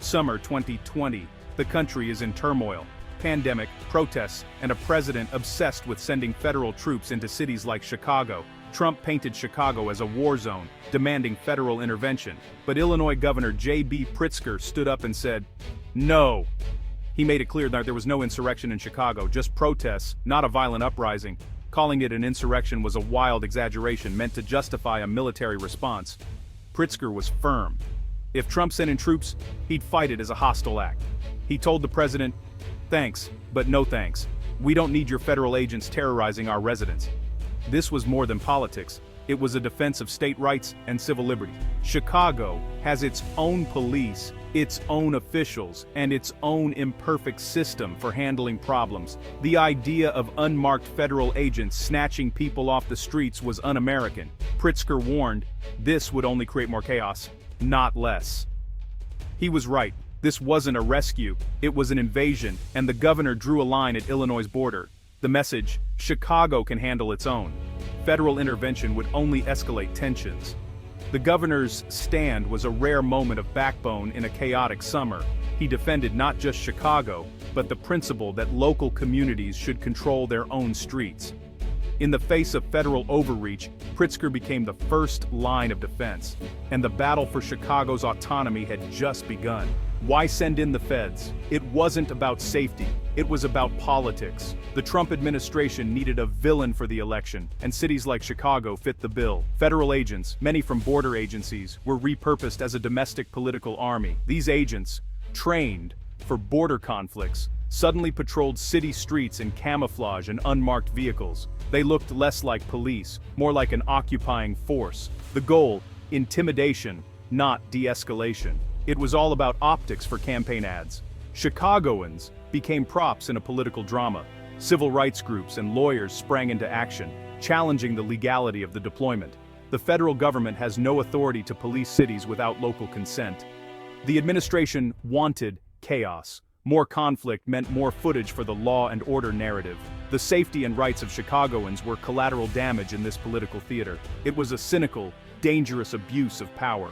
Summer 2020. The country is in turmoil. Pandemic, protests, and a president obsessed with sending federal troops into cities like Chicago. Trump painted Chicago as a war zone, demanding federal intervention. But Illinois Governor J.B. Pritzker stood up and said, "No." He made it clear that there was no insurrection in Chicago, just protests, not a violent uprising. Calling it an insurrection was a wild exaggeration meant to justify a military response. Pritzker was firm. If Trump sent in troops, he'd fight it as a hostile act. He told the president, "Thanks, but no thanks. We don't need your federal agents terrorizing our residents." This was more than politics. It was a defense of state rights and civil liberties. Chicago has its own police, its own officials, and its own imperfect system for handling problems. The idea of unmarked federal agents snatching people off the streets was un-American. Pritzker warned, this would only create more chaos, not less. He was right. This wasn't a rescue, it was an invasion, and the governor drew a line at Illinois' border. The message, Chicago can handle its own. Federal intervention would only escalate tensions. The governor's stand was a rare moment of backbone in a chaotic summer. He defended not just Chicago, but the principle that local communities should control their own streets. In the face of federal overreach, Pritzker became the first line of defense, and the battle for Chicago's autonomy had just begun. Why send in the feds? It wasn't about safety, it was about politics. The Trump administration needed a villain for the election, and cities like Chicago fit the bill. Federal agents, many from border agencies, were repurposed as a domestic political army. These agents, trained for border conflicts, suddenly patrolled city streets in camouflage and unmarked vehicles. They looked less like police, more like an occupying force. The goal, intimidation, not de-escalation. It was all about optics for campaign ads. Chicagoans became props in a political drama. Civil rights groups and lawyers sprang into action, challenging the legality of the deployment. The federal government has no authority to police cities without local consent. The administration wanted chaos. More conflict meant more footage for the law and order narrative. The safety and rights of Chicagoans were collateral damage in this political theater. It was a cynical, dangerous abuse of power.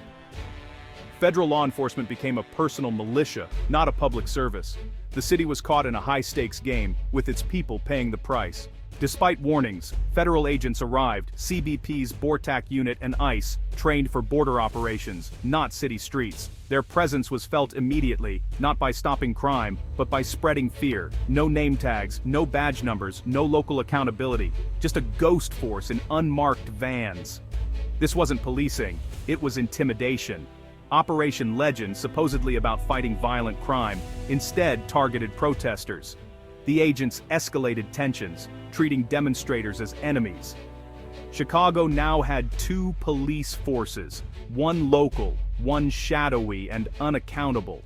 Federal law enforcement became a personal militia, not a public service. The city was caught in a high-stakes game, with its people paying the price. Despite warnings, federal agents arrived, CBP's BORTAC unit and ICE, trained for border operations, not city streets. Their presence was felt immediately, not by stopping crime, but by spreading fear. No name tags, no badge numbers, no local accountability, just a ghost force in unmarked vans. This wasn't policing, it was intimidation. Operation Legend, supposedly about fighting violent crime, instead targeted protesters. The agents escalated tensions, treating demonstrators as enemies. Chicago now had two police forces, one local, one shadowy and unaccountable.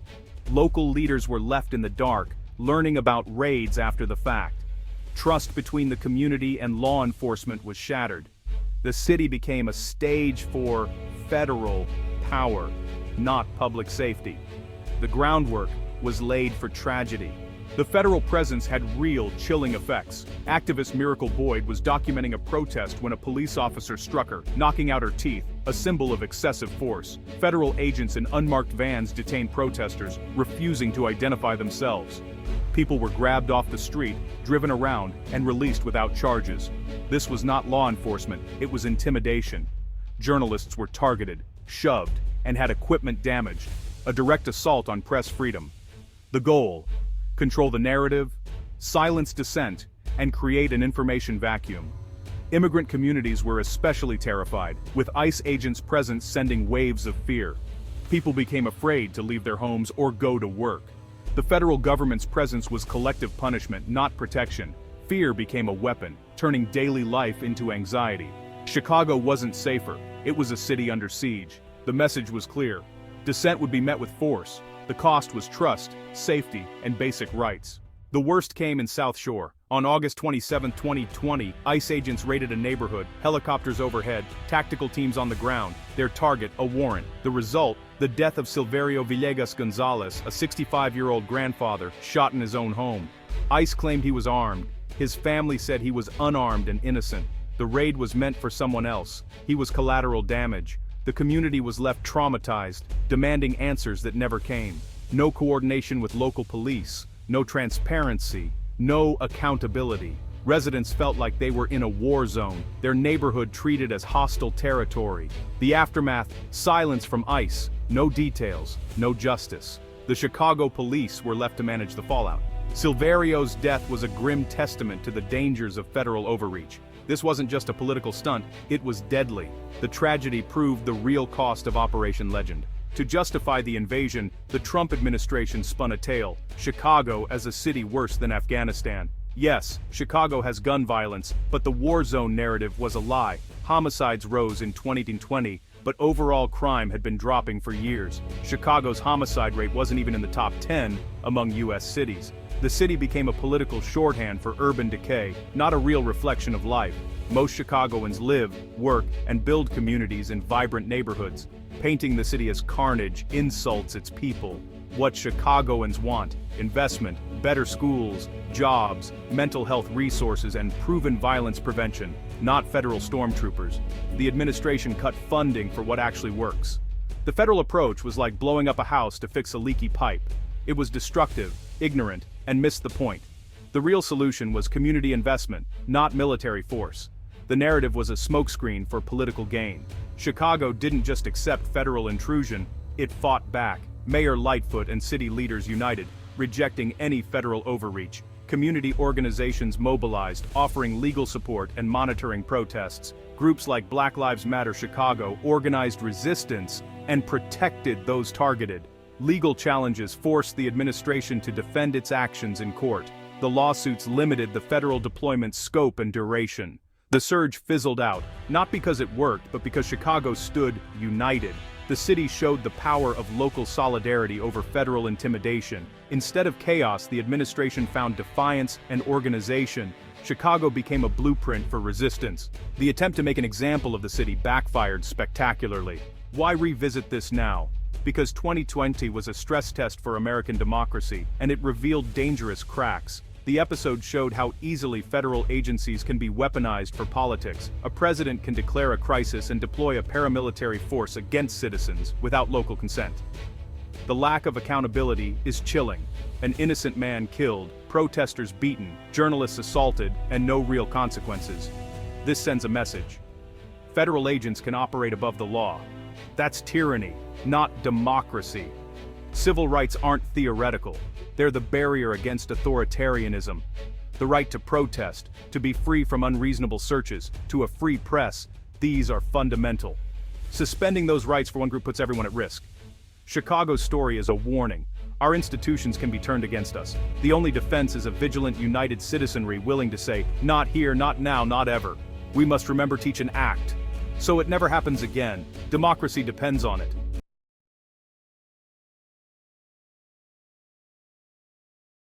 Local leaders were left in the dark, learning about raids after the fact. Trust between the community and law enforcement was shattered. The city became a stage for federal power, not public safety. The groundwork was laid for tragedy. The federal presence had real, chilling effects. Activist Miracle Boyd was documenting a protest when a police officer struck her, knocking out her teeth, a symbol of excessive force. Federal agents in unmarked vans detained protesters, refusing to identify themselves. People were grabbed off the street, driven around, and released without charges. This was not law enforcement, it was intimidation. Journalists were targeted, shoved, and had equipment damaged, a direct assault on press freedom. The goal: control the narrative, silence dissent, and create an information vacuum. Immigrant communities were especially terrified, with ICE agents present sending waves of fear. People became afraid to leave their homes or go to work. The federal government's presence was collective punishment, not protection. Fear became a weapon, turning daily life into anxiety. Chicago wasn't safer, it was a city under siege. The message was clear. Dissent would be met with force. The cost was trust, safety, and basic rights. The worst came in South Shore. On August 27, 2020, ICE agents raided a neighborhood, helicopters overhead, tactical teams on the ground. Their target, a warrant. The result, the death of Silverio Villegas-Gonzalez, a 65-year-old grandfather, shot in his own home. ICE claimed he was armed. His family said he was unarmed and innocent. The raid was meant for someone else. He was collateral damage. The community was left traumatized, demanding answers that never came. No coordination with local police, no transparency, no accountability. Residents felt like they were in a war zone, their neighborhood treated as hostile territory. The aftermath, silence from ICE, no details, no justice. The Chicago police were left to manage the fallout. Silverio's death was a grim testament to the dangers of federal overreach. This wasn't just a political stunt, it was deadly. The tragedy proved the real cost of Operation Legend. To justify the invasion, the Trump administration spun a tale, Chicago as a city worse than Afghanistan. Yes, Chicago has gun violence, but the war zone narrative was a lie. Homicides rose in 2020, but overall crime had been dropping for years. Chicago's homicide rate wasn't even in the top 10 among U.S. cities. The city became a political shorthand for urban decay, not a real reflection of life. Most Chicagoans live, work, and build communities in vibrant neighborhoods. Painting the city as carnage insults its people. What Chicagoans want: investment, better schools, jobs, mental health resources, and proven violence prevention, not federal stormtroopers. The administration cut funding for what actually works. The federal approach was like blowing up a house to fix a leaky pipe. It was destructive, ignorant, and missed the point. The real solution was community investment, not military force. The narrative was a smokescreen for political gain. Chicago didn't just accept federal intrusion, it fought back. Mayor Lightfoot and city leaders united, rejecting any federal overreach. Community organizations mobilized, offering legal support and monitoring protests. Groups like Black Lives Matter Chicago organized resistance and protected those targeted. Legal challenges forced the administration to defend its actions in court. The lawsuits limited the federal deployment's scope and duration. The surge fizzled out, not because it worked, but because Chicago stood united. The city showed the power of local solidarity over federal intimidation. Instead of chaos, the administration found defiance and organization. Chicago became a blueprint for resistance. The attempt to make an example of the city backfired spectacularly. Why revisit this now? Because 2020 was a stress test for American democracy, and it revealed dangerous cracks. The episode showed how easily federal agencies can be weaponized for politics. A president can declare a crisis and deploy a paramilitary force against citizens without local consent. The lack of accountability is chilling. An innocent man killed, protesters beaten, journalists assaulted, and no real consequences. This sends a message. Federal agents can operate above the law. That's tyranny, not democracy. Civil rights aren't theoretical. They're the barrier against authoritarianism. The right to protest, to be free from unreasonable searches, to a free press, these are fundamental. Suspending those rights for one group puts everyone at risk. Chicago's story is a warning. Our institutions can be turned against us. The only defense is a vigilant, united citizenry willing to say, not here, not now, not ever. We must remember, teach, and act. So it never happens again. Democracy depends on it.